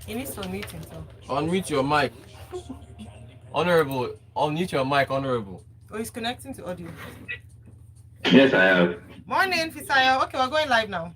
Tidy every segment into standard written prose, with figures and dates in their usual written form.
He needs to unmute himself. Unmute your mic. Honorable, unmute your mic, Honorable. Oh, he's connecting to audio. Yes, I have. Morning, Fisayo. Okay, we're going live now.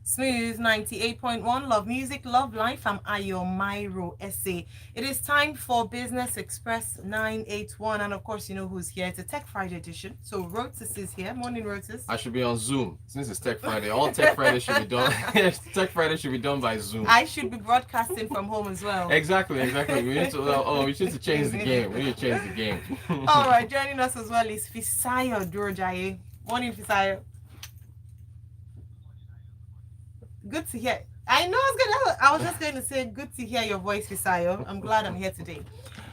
Smooth 98.1, love music, love life. I'm Ayo Myro Essay. It is time for Business Express 981. And of course, you know who's here. It's a Tech Friday edition. So Rotis is here. Morning, Rotis. I should be on Zoom since it's Tech Friday. All Tech Friday should be done. Tech Friday should be done by Zoom. I should be broadcasting from home as well. Exactly. We need to change the game. We need to change the game. All right, joining us as well is Fisayo Durojaye. Morning, Fisayo. Good to hear. I was just going to say good to hear your voice, Fisayo. I'm glad I'm here today.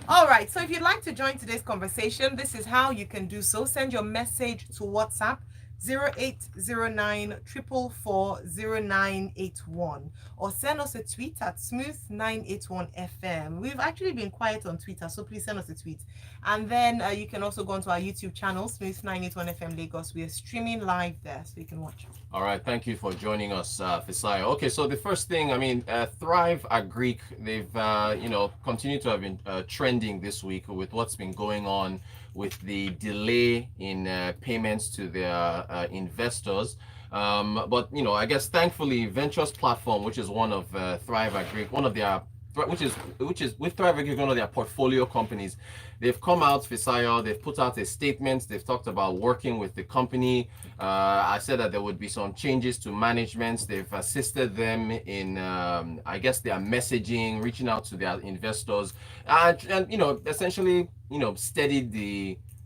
All right, so if you'd like to join today's conversation, this is how you can do so. Send your message to WhatsApp 0809 444 0981 or send us a tweet at smooth981fm. We've actually been quiet on Twitter, so please send us a tweet. And then you can also go onto our YouTube channel, smooth981fm Lagos. We are streaming live there, so you can watch. All right, thank you for joining us, Fisayo. Okay, so the first thing, Thrive Agric, they've continued to have been trending this week with what's been going on with the delay in payments to their investors. But I guess thankfully Ventures Platform, which is one of Thrive Agric, one of their which is with Thrive Agric, one of their portfolio companies, they've come out, Fisayo, they've put out a statement. They've talked about working with the company. I said that there would be some changes to management. They've assisted them in, I guess, their messaging, reaching out to their investors, and essentially,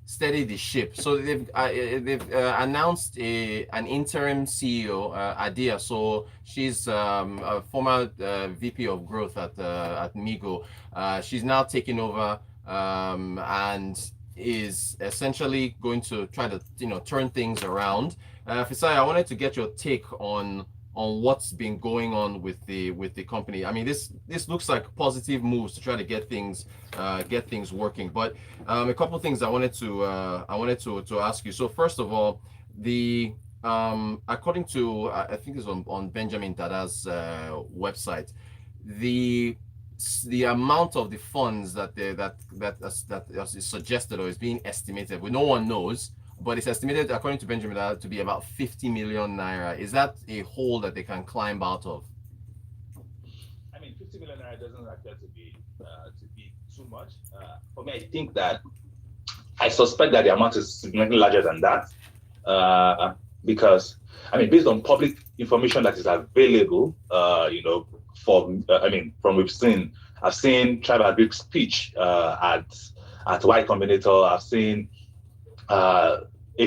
steady the ship. So they've announced an interim CEO, Adia. So she's a former VP of growth at Migo. She's now taking over and is essentially going to try to turn things around. Fisayo, I wanted to get your take on what's been going on with the company. I mean, this looks like positive moves to try to get things working. But a couple of things I wanted to ask you. So first of all, the according to I think it's on Benjamin Dada's website, the amount of the funds that is suggested or is being estimated, no one knows, but it's estimated, according to Benjamin, to be about 50 million naira. Is that a hole that they can climb out of? I mean, 50 million naira doesn't appear to be too much. For me, I think that I suspect that the amount is significantly larger than that, because based on public information that is available, from we've seen, I've seen Thrive Agric's speech at Y Combinator. I've seen a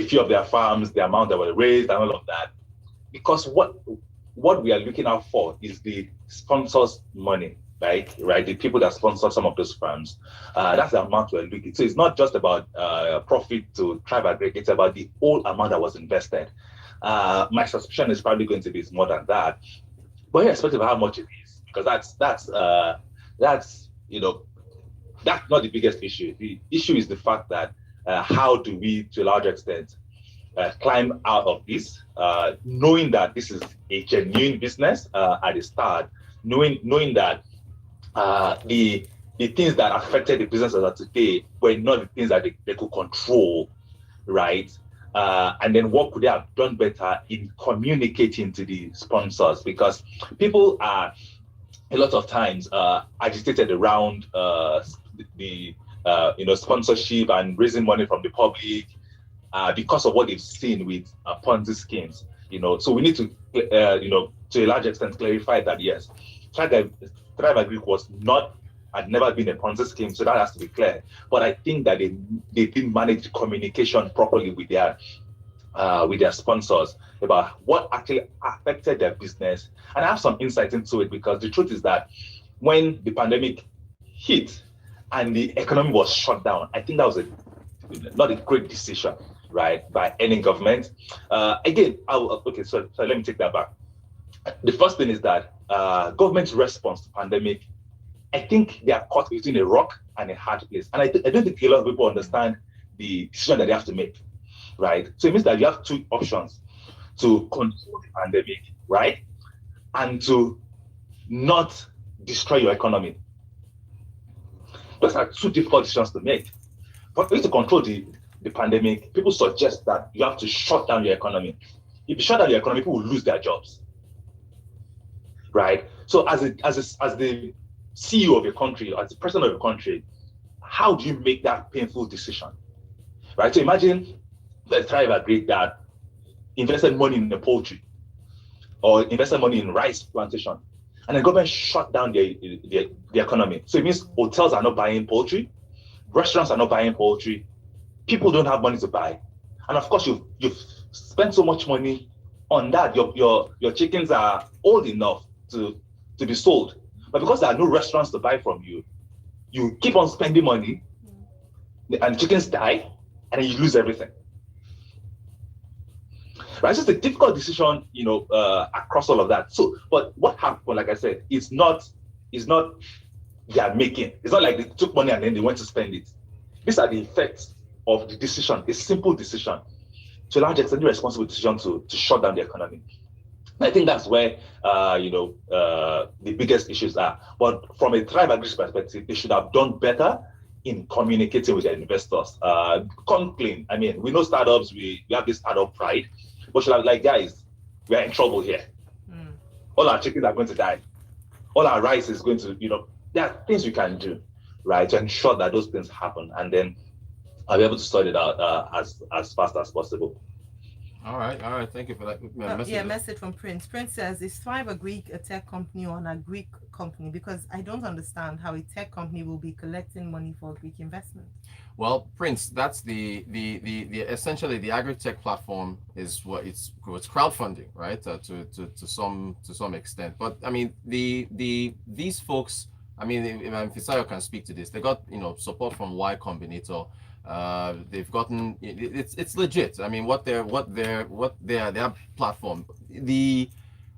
few of their farms, the amount that were raised and all of that. Because what we are looking out for is the sponsors' money, right? The people that sponsor some of those farms. That's the amount we're looking. So it's not just about profit to Thrive Agric, it's about the whole amount that was invested. My suspicion is probably going to be more than that. But irrespective of how much it is, because that's not the biggest issue. The issue is the fact that how do we, to a large extent, climb out of this, knowing that this is a genuine business at the start, knowing that the things that affected the business as of today were not the things that they could control, right? And then what could they have done better in communicating to the sponsors? Because people are a lot of times agitated around the sponsorship and raising money from the public because of what they've seen with Ponzi schemes. So we need to, to a large extent, clarify that yes, Thrive Agric had never been a Ponzi scheme, so that has to be clear. But I think that they didn't manage the communication properly with their sponsors about what actually affected their business. And I have some insight into it, because the truth is that when the pandemic hit and the economy was shut down, I think that was not a great decision, right, by any government. So let me take that back. The first thing is that government's response to pandemic, I think they are caught between a rock and a hard place. And I don't think a lot of people understand the decision that they have to make, right? So it means that you have two options: to control the pandemic, right, and to not destroy your economy? Those are two difficult decisions to make. For you to control the pandemic, people suggest that you have to shut down your economy. If you shut down your economy, people will lose their jobs. Right? So as the CEO of your country, as the president of your country, how do you make that painful decision? Right? So imagine the Thrive Agric that invested money in the poultry or invested money in rice plantation, and the government shut down the economy. So it means hotels are not buying poultry, restaurants are not buying poultry, people don't have money to buy. And of course, you've spent so much money on that. Your chickens are old enough to be sold. But because there are no restaurants to buy from you, you keep on spending money and chickens die, and then you lose everything. Right? It's just a difficult decision, across all of that. So, but what happened, like I said, it's not they are making. It's not like they took money and then they went to spend it. These are the effects of the decision, a simple decision, to a large extent, a responsible decision to shut down the economy. I think that's where the biggest issues are. But from a Thrive Agric perspective, they should have done better in communicating with their investors. Come clean. I mean, we know startups, we have this startup pride, but should have like, guys, we are in trouble here. All our chickens are going to die. All our rice is going to, there are things we can do, right, to ensure that those things happen, and then I'll be able to sort it out as fast as possible. All right. Thank you for that message. Yeah, message from Prince. Prince says, is Thrive Agric a tech company or an agri company? Because I don't understand how a tech company will be collecting money for Greek investment. Well, Prince, that's the essentially the agri-tech platform is what it's crowdfunding, right? To some extent. But I mean, these folks, I mean, if Fisayo can speak to this, they got support from Y Combinator. They've gotten it's legit. I mean, their platform. The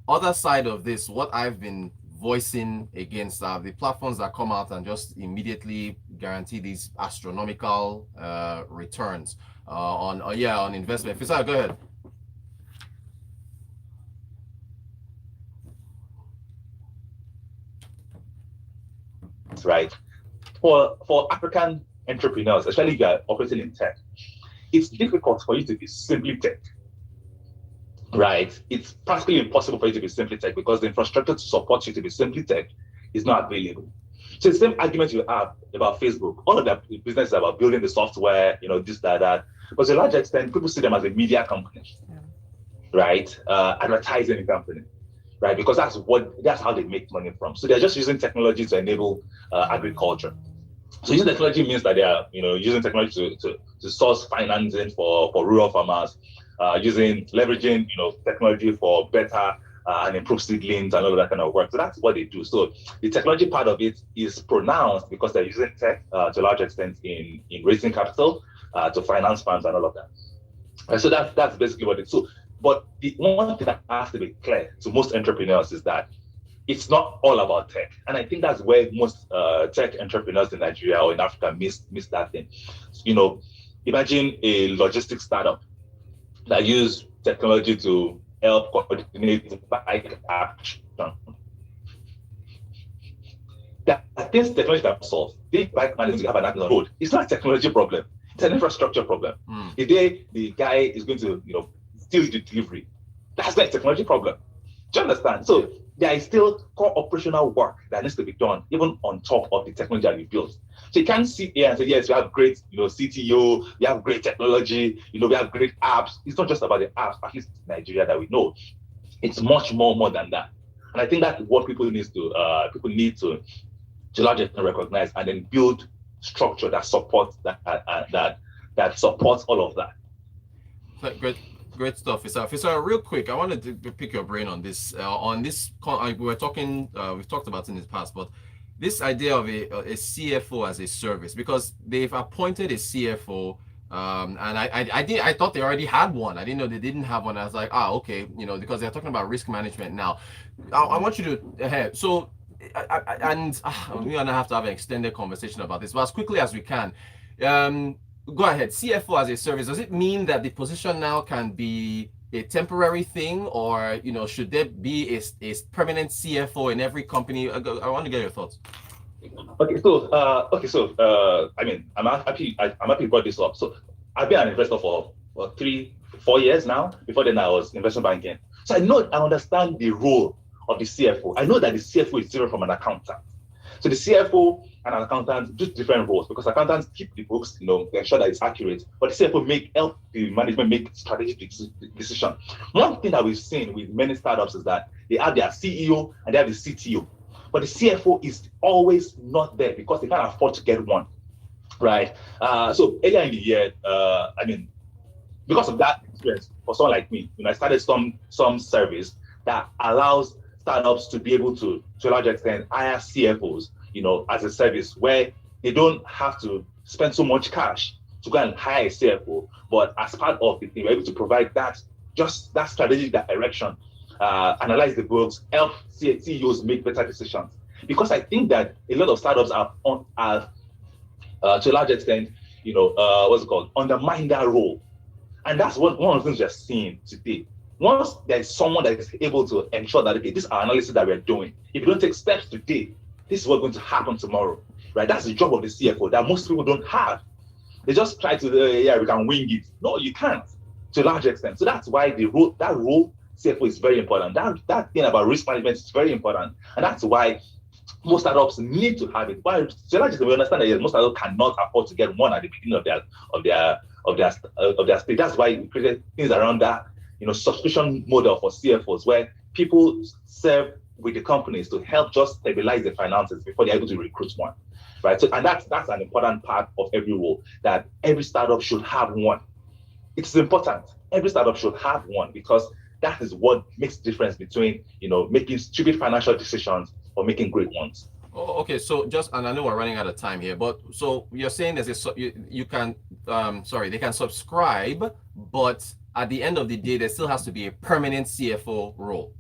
other side of this, what I've been voicing against are the platforms that come out and just immediately guarantee these astronomical returns on investment. Fisal, go ahead. That's right. For African entrepreneurs, especially if you are operating in tech, it's difficult for you to be simply tech. Right? It's practically impossible for you to be simply tech because the infrastructure to support you to be simply tech is not available. So the same argument you have about Facebook, all of their business is about building the software, this, that. But to a large extent, people see them as a media company, right? Advertising company, right? Because that's how they make money from. So they're just using technology to enable agriculture. So using technology means that they are, using technology to source financing for rural farmers, leveraging, technology for better and improved seedlings and all of that kind of work. So that's what they do. So the technology part of it is pronounced because they're using tech to a large extent in raising capital to finance farms and all of that. And so that's basically what it's. So, but the one thing that has to be clear to most entrepreneurs is that it's not all about tech. And I think that's where most tech entrepreneurs in Nigeria or in Africa miss that thing. Imagine a logistics startup that use technology to help coordinate bike action. That things technology can solve. The bike man is to have an accident on the road. It's not a technology problem. It's an infrastructure problem. The day the guy is going to, steal the delivery, that's not a technology problem. Do you understand? So there is still core operational work that needs to be done, even on top of the technology that we built. So you can't sit here and say, yes, we have great, CTO, we have great technology, we have great apps. It's not just about the apps, at least in Nigeria that we know. It's much more than that. And I think that's what people need to large extent recognize and then build structure that supports that supports all of that. Great stuff, Fisar. Real quick, I wanted to pick your brain on this. We've talked about it in the past, but this idea of a CFO as a service, because they've appointed a CFO, and I thought they already had one. I didn't know they didn't have one. I was like, okay, because they're talking about risk management now. I want you to so. We're gonna have to have an extended conversation about this, but as quickly as we can. Go ahead. CFO as a service, does it mean that the position now can be a temporary thing, or should there be a permanent CFO in every company? I want to get your thoughts. I mean, I'm happy you brought this up. So I've been an investor for 3-4 years now. Before then, I was investment banking. So I understand the role of the CFO. I know that the CFO is different from an accountant. So the CFO and an accountant do different roles, because accountants keep the books, they ensure that it's accurate, but the CFO help the management make strategic decision. One thing that we've seen with many startups is that they have their CEO and they have the CTO, but the CFO is always not there because they can't afford to get one, right? So earlier in the year, because of that experience, for someone like me, I started some service that allows startups to be able to a large extent, hire CFOs, as a service where they don't have to spend so much cash to go and hire a CFO, but as part of it, we're able to provide that strategic direction, analyze the books, help CEOs make better decisions. Because I think that a lot of startups are to a large extent, undermine that role. And that's one of the things we're seeing today. Once there's someone that is able to ensure that, okay, this is our analysis that we're doing. If you don't take steps today, this is what's going to happen tomorrow, right? That's the job of the CFO that most people don't have. They just try to, we can wing it. No, you can't, to a large extent. So that's why that role CFO is very important. That thing about risk management is very important. And that's why most startups need to have it. Why? So we understand that most startups cannot afford to get one at the beginning of their stage. That's why we created things around that, subscription model for CFOs, where people serve with the companies to help just stabilize the finances before they're able to recruit one, right? So, and that's an important part of every role, that every startup should have one. It's important. Every startup should have one, because that is what makes the difference between, making stupid financial decisions or making great ones. Oh, okay. So and I know we're running out of time here, but so you're saying they can subscribe, but at the end of the day, there still has to be a permanent CFO role.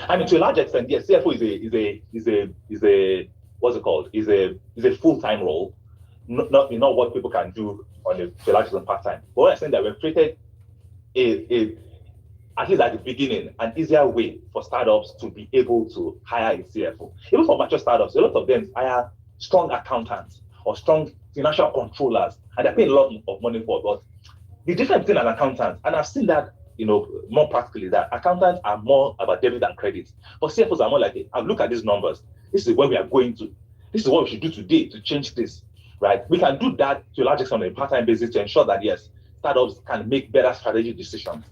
I mean, to a large extent, yes, CFO is a what's it called? Is a full-time role, not what people can do on to a large extent part-time. But what I'm saying that we've created at least at the beginning, an easier way for startups to be able to hire a CFO. Even for mature startups, a lot of them hire strong accountants or strong financial controllers, and they're paying a lot of money for it. But the difference between an accountant, and I've seen that, more practically, that accountants are more about debit and credit, but CFOs are more like, hey, I've looked at these numbers. This is where we are going to. This is what we should do today to change this, right? We can do that to a large extent on a part-time basis to ensure that, yes, startups can make better strategic decisions,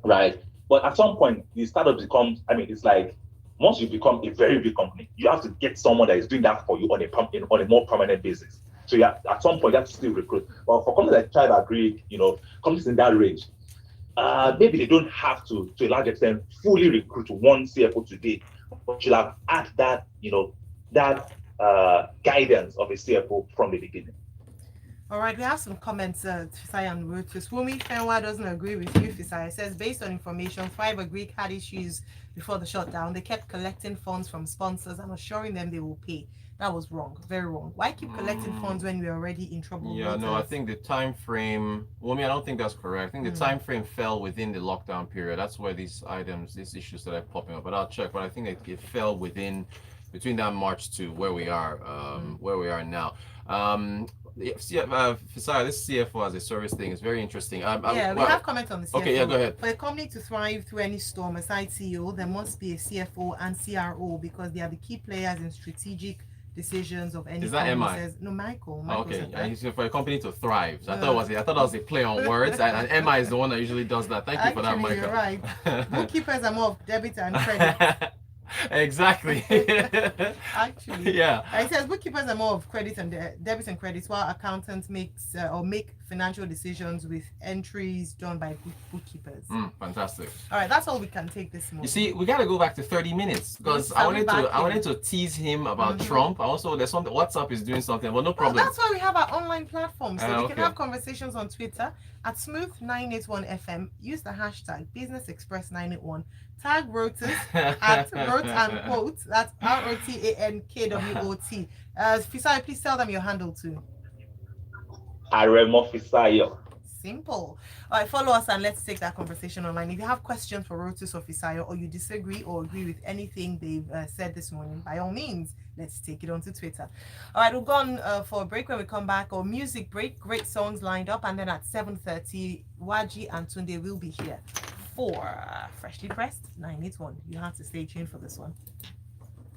right? But at some point, the startup becomes, it's like, once you become a very big company, you have to get someone that is doing that for you on a more permanent basis. So at some point, you have to still recruit. But for companies like Thrive Agric, companies in that range, maybe they don't have to a large extent, fully recruit one CFO today, but you'll have had that, guidance of a CFO from the beginning. All right, we have some comments. Fisaya and Rotus. Wumi Fenwa doesn't agree with you, Fisaya. Says, based on information, Thrive Agric had issues before the shutdown. They kept collecting funds from sponsors and assuring them they will pay. That was wrong, very wrong. Why keep collecting funds when we're already in trouble? Yeah, no, I think the time frame, I don't think that's correct. I think the time frame fell within the lockdown period. That's where these issues started popping up. But I'll check. But I think it fell between that March to where we are now. Fisaya, this CFO as a service thing is very interesting. We have comments on the CFO. Okay, yeah, go ahead. For a company to thrive through any storm, aside CEO, there must be a CFO and CRO, because they are the key players in strategic decisions of any. Is that MI? Says, no, Michael. Okay, and for a company to thrive. So I thought that was a play on words, and MI is the one that usually does that. Thank you for that, Michael. You're right. Bookkeepers are more of debit and credit. Exactly. Actually, yeah. It says bookkeepers are more of credit and debit and credits, while accountants make financial decisions with entries done by bookkeepers. Fantastic. All right, that's all we can take this morning. You see, we got to go back to 30 minutes because I wanted to tease him about Trump. Also, there's something. WhatsApp is doing something, but no problem. Well, that's why we have our online platform, so we can have conversations on Twitter at Smooth981FM. Use the hashtag BusinessExpress981. Tag Rotus at Rot and Quote. That's ROTANKWOT. Fisaya, please tell them your handle too. Aremo Fisaya. simple. All right, follow us and let's take that conversation online. If you have questions for Rotus or Fisayo, or you disagree or agree with anything they've said this morning, by all means, let's take it onto Twitter. All right, we'll go on for a break. When we come back, or music break, great songs lined up, and then at 7:30, Waji and Tunde will be here for Freshly Pressed 981. You have to stay tuned for this one.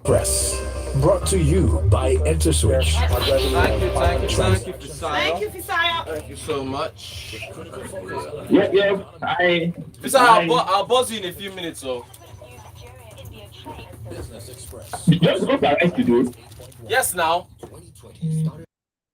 Press, brought to you by EnterSwitch. Thank you, Fisayo. Thank you, Fisayo. Thank you so much. Yeah. Fisayo, I'll buzz you in a few minutes, so. Business Express. Just go direct to do. Yes, now.